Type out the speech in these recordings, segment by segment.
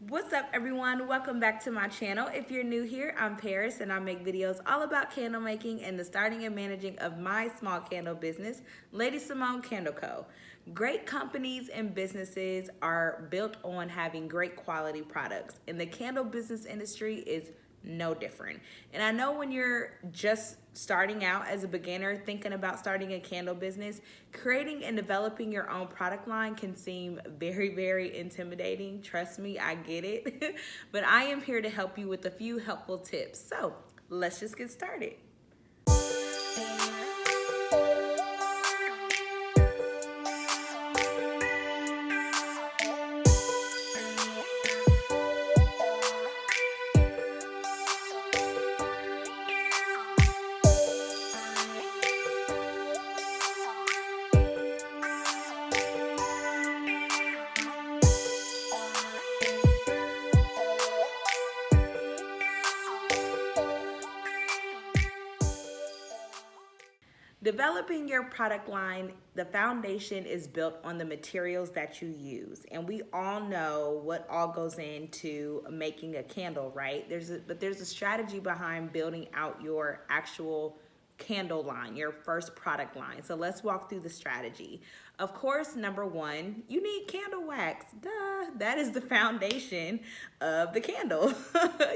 What's up, everyone? Welcome back to my channel. If you're new here, I'm Paris and I make videos all about candle making and the starting and managing of my small candle business, Lady Simone Candle Co. Great companies and businesses are built on having great quality products, and the candle business industry is no different. And I know when you're just starting out as a beginner thinking about starting a candle business, creating and developing your own product line can seem very intimidating. Trust me, I get it. But I am here to help you with a few helpful tips. So let's just get started. Developing your product line, the foundation is built on the materials that you use. And we all know what all goes into making a candle, right? But there's a strategy behind building out your actual candle line, your first product line. So let's walk through the strategy. Of course, number one, you need candle wax. Duh, that is the foundation of the candle.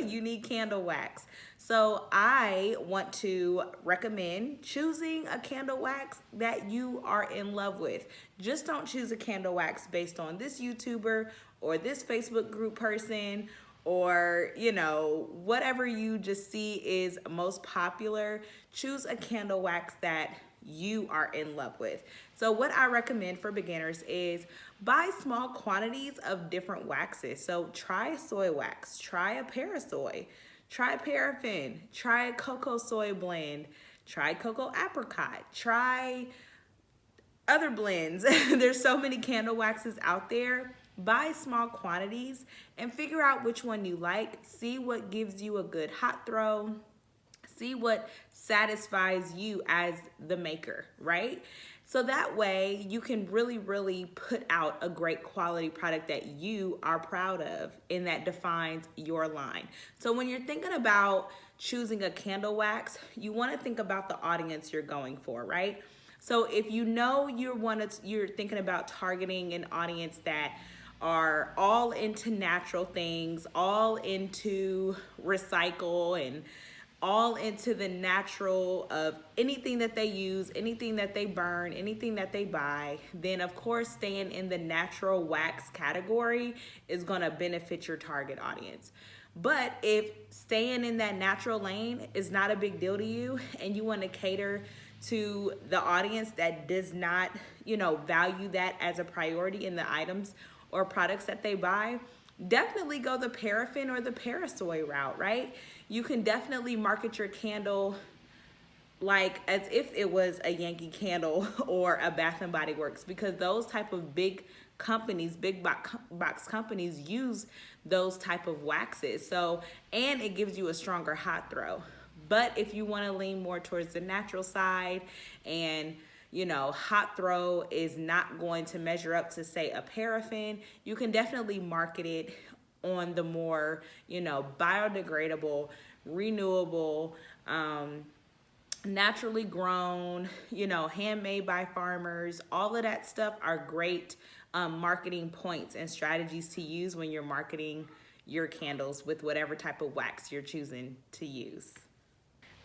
You need candle wax. So I want to recommend choosing a candle wax that you are in love with. Just don't choose a candle wax based on this YouTuber or this Facebook group person, or whatever you just see is most popular. Choose a candle wax that you are in love with. So what I recommend for beginners is buy small quantities of different waxes. So try soy wax, try a parasoy, try paraffin, try a cocoa soy blend, try cocoa apricot, try other blends. There's so many candle waxes out there. Buy small quantities and figure out which one you like. See what gives you a good hot throw. See what satisfies you as the maker, right? So that way you can really put out a great quality product that you are proud of and that defines your line. So when you're thinking about choosing a candle wax, you want to think about the audience you're going for, right? So if you know you're thinking about targeting an audience that are all into natural things, all into recycle, and all into the natural of anything that they use, anything that they burn, anything that they buy, then of course staying in the natural wax category is gonna benefit your target audience. But if staying in that natural lane is not a big deal to you and you want to cater to the audience that does not, value that as a priority in the items or products that they buy, definitely go the paraffin or the parasoy route, right? You can definitely market your candle like as if it was a Yankee Candle or a Bath and Body Works, because those type of big companies, big box companies use those type of waxes. So, and it gives you a stronger hot throw. But if you want to lean more towards the natural side and hot throw is not going to measure up to, say, a paraffin, you can definitely market it on the more, biodegradable, renewable, naturally grown, handmade by farmers. All of that stuff are great marketing points and strategies to use when you're marketing your candles with whatever type of wax you're choosing to use.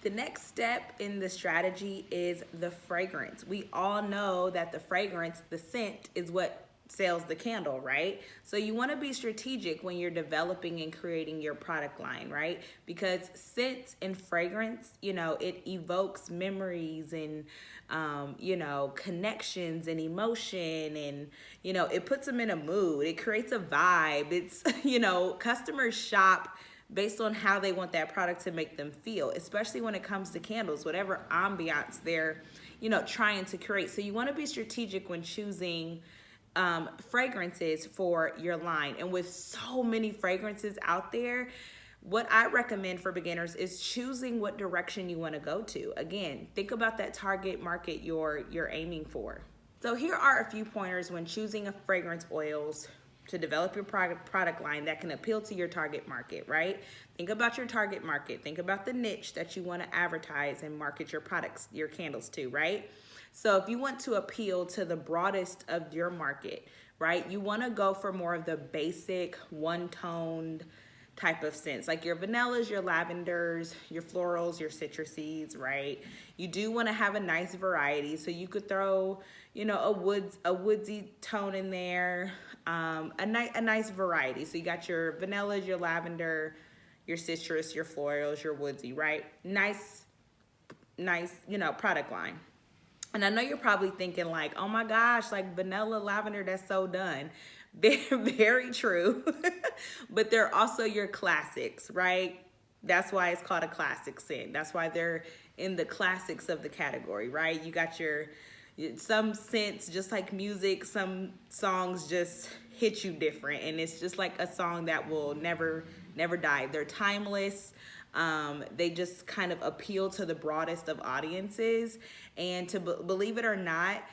The next step in the strategy is the fragrance. We all know that the fragrance, the scent, is what sells the candle, right? So you want to be strategic when you're developing and creating your product line, right? Because scent and fragrance, it evokes memories and, connections and emotion, and, it puts them in a mood. It creates a vibe. It's, customers shop based on how they want that product to make them feel, especially when it comes to candles, whatever ambiance they're, trying to create. So you want to be strategic when choosing fragrances for your line. And with so many fragrances out there, what I recommend for beginners is choosing what direction you want to go to. Again, think about that target market you're aiming for. So here are a few pointers when choosing a fragrance oils to develop your product line that can appeal to your target market, right? Think about your target market. Think about the niche that you want to advertise and market your products, your candles to, right? So if you want to appeal to the broadest of your market, right, you want to go for more of the basic one-toned type of scents, like your vanillas, your lavenders, your florals, your citruses, right? You do want to have a nice variety, so you could throw, you know, a woodsy tone in there, a nice variety. So you got your vanillas, your lavender, your citrus, your florals, your woodsy, right? Nice, you know, product line. And I know you're probably thinking like, oh my gosh, like vanilla, lavender, that's so done. Very, very true. But they're also your classics, right? That's why it's called a classic scent. That's why they're in the classics of the category, right? You got some scents, just like music, some songs just hit you different. And it's just like a song that will never die. They're timeless. They just kind of appeal to the broadest of audiences. And to believe it or not,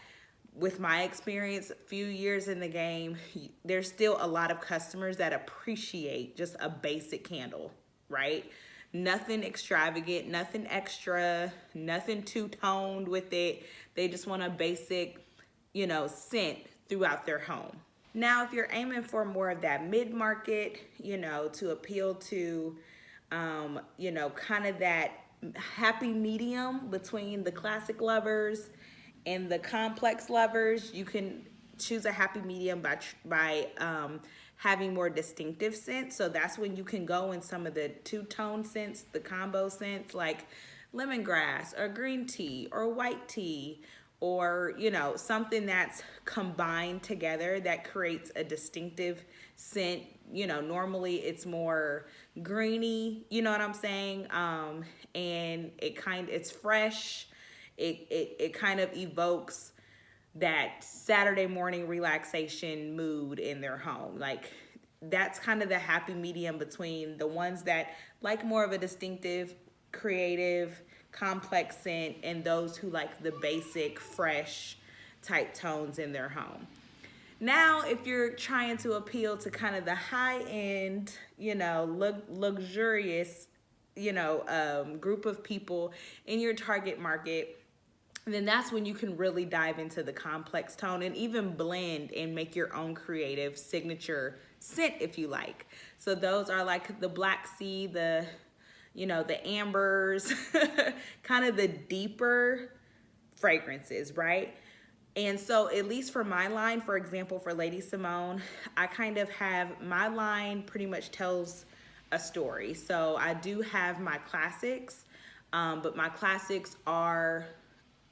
with my experience, a few years in the game, there's still a lot of customers that appreciate just a basic candle, right? Nothing extravagant, nothing extra, nothing two-toned with it. They just want a basic, you know, scent throughout their home. Now, if you're aiming for more of that mid-market, you know, to appeal to, you know, kind of that happy medium between the classic lovers and the complex lovers, you can choose a happy medium by having more distinctive scents. So that's when you can go in some of the two-tone scents, the combo scents like lemongrass or green tea or white tea, or, you know, something that's combined together that creates a distinctive scent. You know, normally it's more greeny, you know what I'm saying? And it's fresh. It kind of evokes that Saturday morning relaxation mood in their home. Like, that's kind of the happy medium between the ones that like more of a distinctive, creative, complex scent and those who like the basic, fresh type tones in their home. Now, if you're trying to appeal to kind of the high-end, you know, luxurious, you know, group of people in your target market, then that's when you can really dive into the complex tone and even blend and make your own creative signature scent if you like. So those are like the Black Sea, the, you know, the ambers, kind of the deeper fragrances, right? And so at least for my line, for example, for Lady Simone, I kind of have, my line pretty much tells a story. So I do have my classics, but my classics are,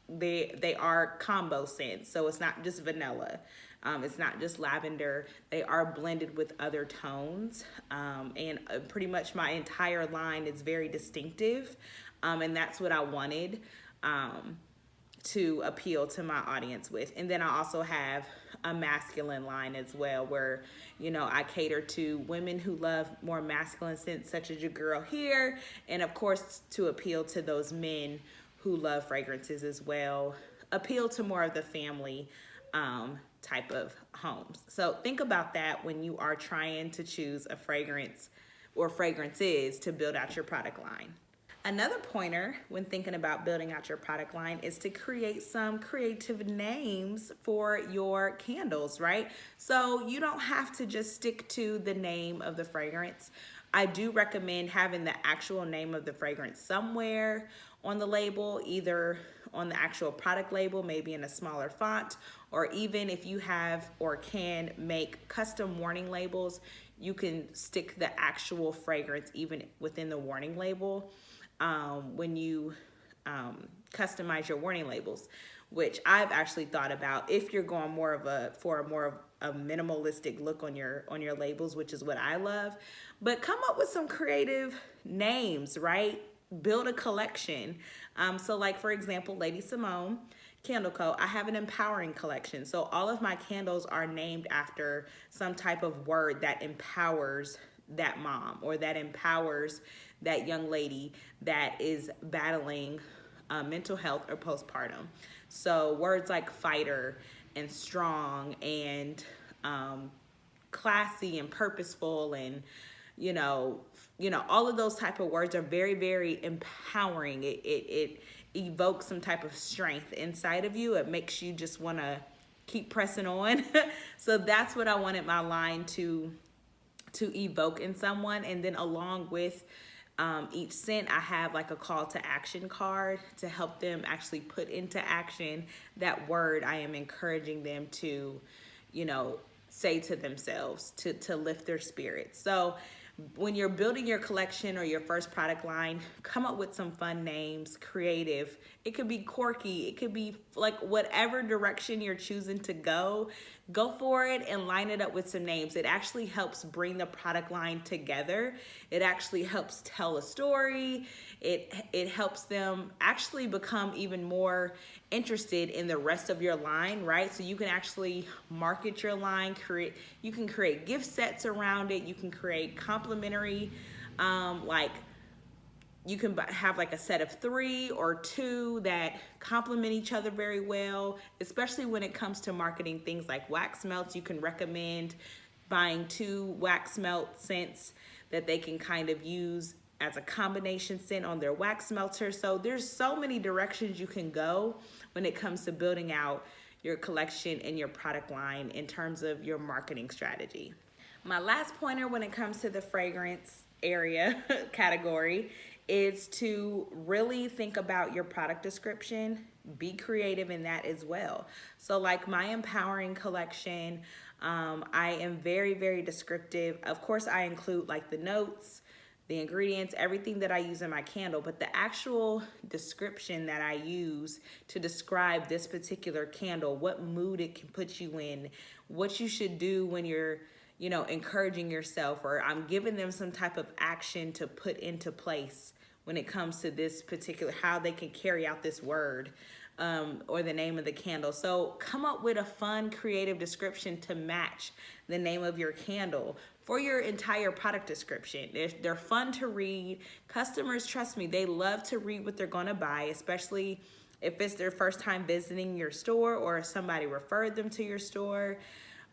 they are combo scents. So it's not just vanilla. It's not just lavender. They are blended with other tones. And pretty much my entire line is very distinctive. And that's what I wanted to appeal to my audience with. And then I also have a masculine line as well, where, you know, I cater to women who love more masculine scents, such as your girl here. And of course, to appeal to those men who love fragrances as well, appeal to more of the family type of homes. So think about that when you are trying to choose a fragrance or fragrances to build out your product line. Another pointer when thinking about building out your product line is to create some creative names for your candles, right? So you don't have to just stick to the name of the fragrance. I do recommend having the actual name of the fragrance somewhere on the label, either on the actual product label, maybe in a smaller font, or even if you have or can make custom warning labels, you can stick the actual fragrance even within the warning label when you customize your warning labels, which I've actually thought about if you're going for a more of a minimalistic look on your labels, which is what I love. But come up with some creative names, right? Build a collection. So like, for example, Lady Simone Candle Co., I have an empowering collection. So all of my candles are named after some type of word that empowers that mom, or that empowers that young lady that is battling mental health or postpartum. So words like fighter and strong and classy and purposeful, and all of those type of words are very, very empowering. It evokes some type of strength inside of you. It makes you just want to keep pressing on. So that's what I wanted my line to evoke in someone. And then along with each scent, I have like a call to action card to help them actually put into action that word I am encouraging them to, say to themselves to lift their spirits. So when you're building your collection or your first product line, come up with some fun names, creative. It could be quirky. It could be like whatever direction you're choosing to go for it and line it up with some names. It actually helps bring the product line together. It actually helps tell a story. It helps them actually become even more interested in the rest of your line, right? So you can actually market your line, you can create gift sets around it. You can create complimentary, you can have like a set of 3 or 2 that complement each other very well, especially when it comes to marketing things like wax melts. You can recommend buying 2 wax melt scents that they can kind of use as a combination scent on their wax melter. So there's so many directions you can go when it comes to building out your collection and your product line in terms of your marketing strategy. My last pointer when it comes to the fragrance area category is to really think about your product description. Be creative in that as well. So like my empowering collection, I am very, very descriptive. Of course, I include like the notes, the ingredients, everything that I use in my candle, but the actual description that I use to describe this particular candle, what mood it can put you in, what you should do when you're encouraging yourself, or I'm giving them some type of action to put into place when it comes to this particular, how they can carry out this word or the name of the candle. So come up with a fun, creative description to match the name of your candle for your entire product description. They're fun to read. Customers, trust me, they love to read what they're gonna buy, especially if it's their first time visiting your store or if somebody referred them to your store,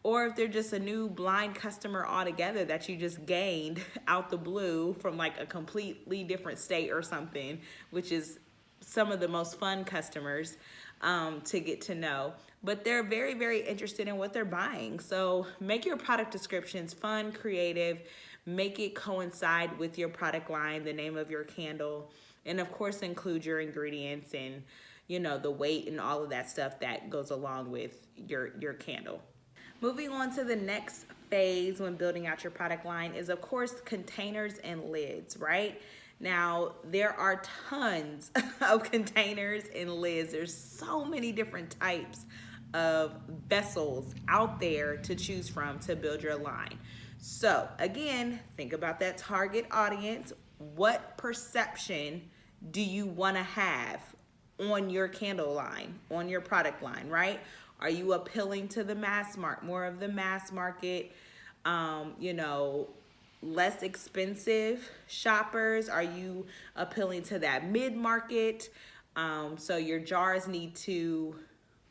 or if they're just a new blind customer altogether that you just gained out the blue from like a completely different state or something, which is some of the most fun customers to get to know. But they're very, very interested in what they're buying. So make your product descriptions fun, creative, make it coincide with your product line, the name of your candle, and of course include your ingredients and the weight and all of that stuff that goes along with your candle. Moving on to the next phase when building out your product line is, of course, containers and lids, right? Now, there are tons of containers and lids. There's so many different types of vessels out there to choose from to build your line. So, again, think about that target audience. What perception do you want to have on your candle line, on your product line, right? Are you appealing to the more of the mass market, less expensive shoppers? Are you appealing to that mid-market? So your jars need to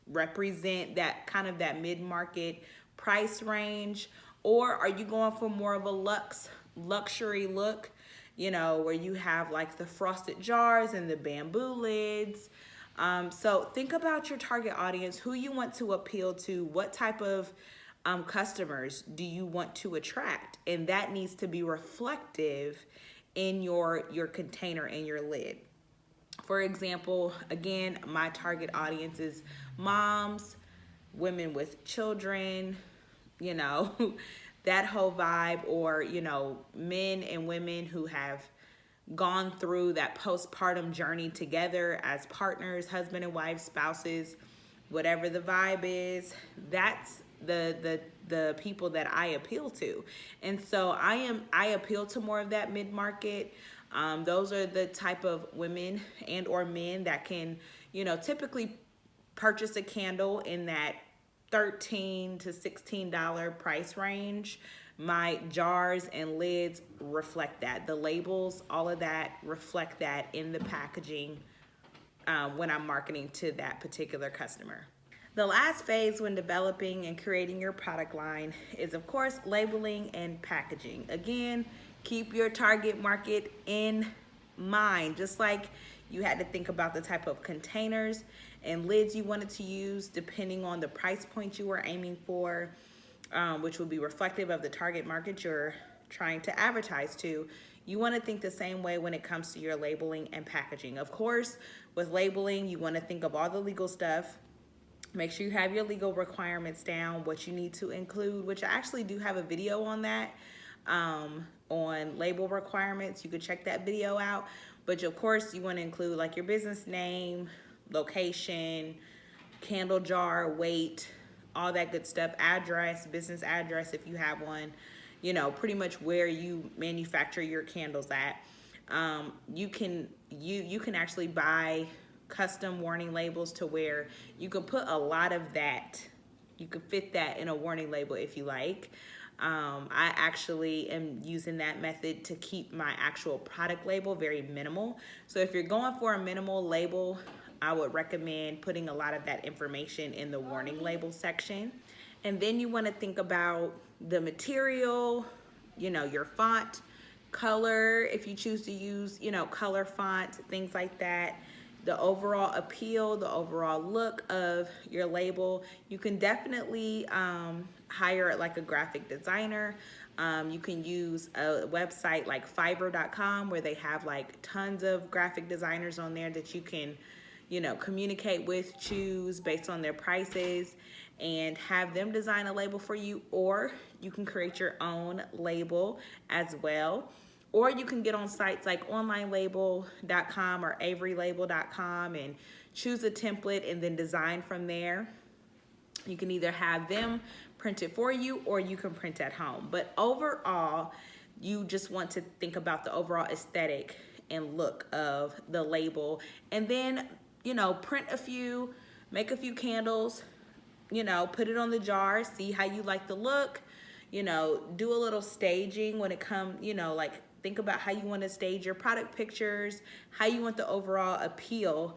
represent that kind of that mid-market price range. Or are you going for more of a luxury look, where you have like the frosted jars and the bamboo lids? So think about your target audience, who you want to appeal to, what type of customers do you want to attract, and that needs to be reflective in your container and your lid. For example, again, my target audience is moms, women with children, that whole vibe, or men and women who have gone through that postpartum journey together as partners, husband and wife, spouses, whatever the vibe is. That's the people that I appeal to. And so I appeal to more of that mid-market. Those are the type of women and or men that can, typically purchase a candle in that $13 to $16 price range. My jars and lids reflect that. The labels, all of that reflect that in the packaging when I'm marketing to that particular customer. The last phase when developing and creating your product line is, of course, labeling and packaging. Again, keep your target market in mind, just like you had to think about the type of containers and lids you wanted to use depending on the price point you were aiming for, which would be reflective of the target market you're trying to advertise to. You want to think the same way when it comes to your labeling and packaging. Of course, with labeling, you want to think of all the legal stuff. Make sure you have your legal requirements down, what you need to include, which I actually do have a video on that, on label requirements. You could check that video out. But of course, you want to include like your business name, location, candle jar, weight, all that good stuff, address, business address if you have one, you know, pretty much where you manufacture your candles at. You can actually buy custom warning labels to where you can put a lot of that. You could fit that in a warning label if you like. I actually am using that method to keep my actual product label very minimal. So if you're going for a minimal label, I would recommend putting a lot of that information in the warning label section. And then you want to think about the material, you know, your font, color, if you choose to use, you know, color font, things like that. The overall appeal, the overall look of your label. You can definitely hire like a graphic designer. You can use a website like Fiverr.com where they have like tons of graphic designers on there that you can, you know, communicate with, choose based on their prices, and have them design a label for you. Or you can create your own label as well. Or you can get on sites like onlinelabel.com or averylabel.com and choose a template and then design from there. You can either have them print it for you or you can print at home. But overall, you just want to think about the overall aesthetic and look of the label. And then, you know, print a few, make a few candles, you know, put it on the jar, see how you like the look, you know, do a little staging when it comes, you know, like think about how you want to stage your product pictures, how you want the overall appeal,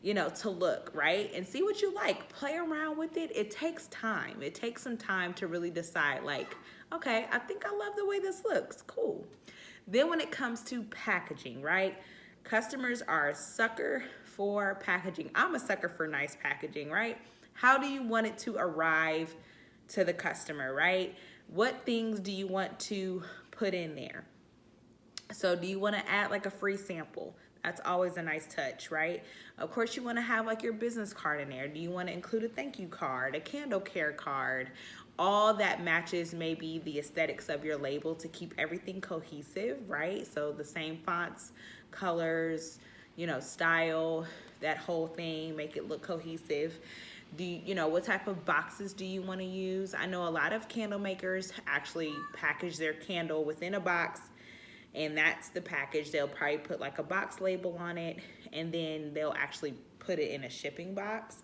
you know, to look, right? And see what you like. Play around with it. It takes time. It takes some time to really decide like, okay, I think I love the way this looks. Cool. Then when it comes to packaging, right? Customers are a sucker for packaging. I'm a sucker for nice packaging, right? How do you want it to arrive to the customer, right? What things do you want to put in there? So do you want to add like a free sample? That's always a nice touch, right? Of course, you want to have like your business card in there. Do you want to include a thank you card, a candle care card? All that matches maybe the aesthetics of your label to keep everything cohesive, right? So the same fonts, colors, you know, style, that whole thing, make it look cohesive. You know, what type of boxes do you want to use? I know a lot of candle makers actually package their candle within a box, and that's the package. They'll probably put like a box label on it, and then they'll actually put it in a shipping box.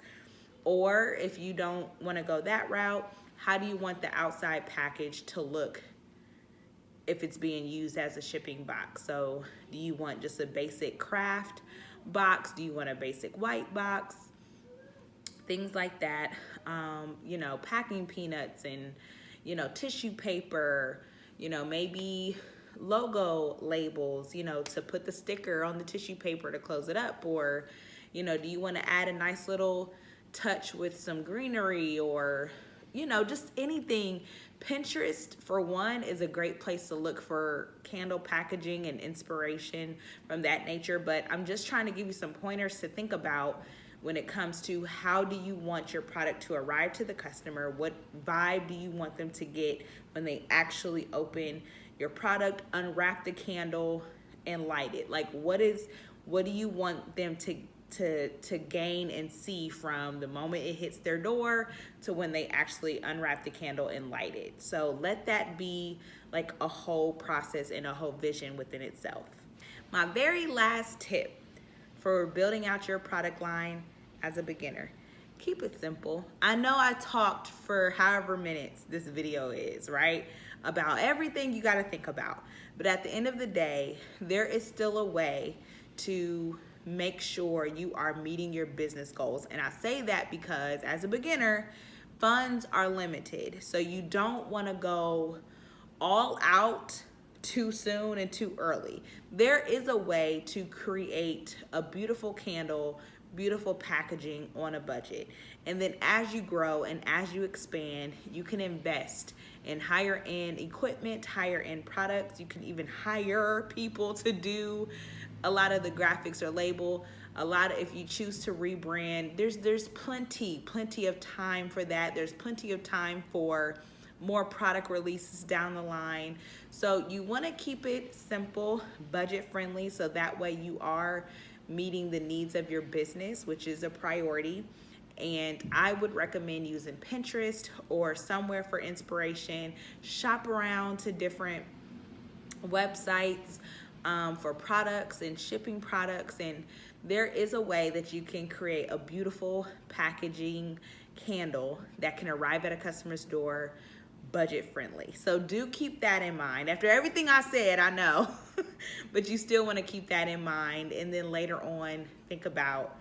Or if you don't want to go that route, how do you want the outside package to look if it's being used as a shipping box? So do you want just a basic craft box? Do you want a basic white box? Things like that. You know, packing peanuts and, you know, tissue paper, you know, maybe logo labels, you know, to put the sticker on the tissue paper to close it up. Or, you know, do you want to add a nice little touch with some greenery, or, you know, just anything. Pinterest, for one, is a great place to look for candle packaging and inspiration from that nature. But I'm just trying to give you some pointers to think about when it comes to how do you want your product to arrive to the customer? What vibe do you want them to get when they actually open your product, unwrap the candle, and light it? Like, what do you want them to gain and see from the moment it hits their door to when they actually unwrap the candle and light it? So let that be like a whole process and a whole vision within itself. My very last tip for building out your product line as a beginner: keep it simple. I know I talked for however minutes this video is, right, about everything you got to think about, but at the end of the day, there is still a way to make sure you are meeting your business goals. And I say that because as a beginner, funds are limited. So you don't want to go all out too soon and too early. There is a way to create a beautiful candle, beautiful packaging on a budget. And then as you grow and as you expand, you can invest in higher end equipment, higher end products. You can even hire people to do a lot of the graphics or label. A lot of, if you choose to rebrand, there's plenty of time for that. There's plenty of time for more product releases down the line. So you want to keep it simple, budget friendly, so that way you are meeting the needs of your business, which is a priority. And I would recommend using Pinterest or somewhere for inspiration. Shop around to different websites for products and shipping products, and there is a way that you can create a beautiful packaging candle that can arrive at a customer's door budget friendly. So do keep that in mind. After everything I said, I know, but you still want to keep that in mind, and then later on think about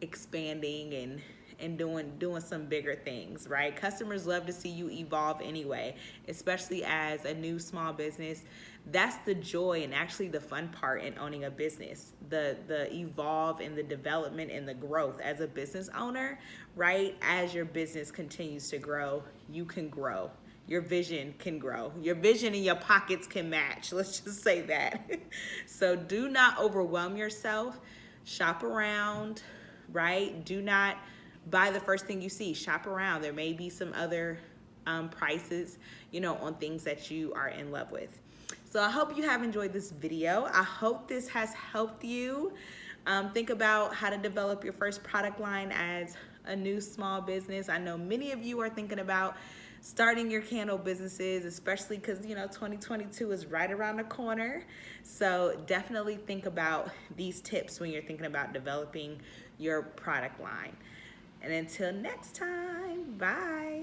expanding and doing some bigger things, right? Customers love to see you evolve anyway, especially as a new small business. That's the joy and actually the fun part in owning a business, the evolve and the development and the growth as a business owner, right? As your business continues to grow, you can grow. Your vision can grow. Your vision and your pockets can match. Let's just say that. So do not overwhelm yourself. Shop around, right? Do not buy the first thing you see. Shop around. There may be some other prices, on things that you are in love with. So I hope you have enjoyed this video. I hope this has helped you think about how to develop your first product line as a new small business. I know many of you are thinking about starting your candle businesses, especially because 2022 is right around the corner. So definitely think about these tips when you're thinking about developing your product line. And until next time, bye.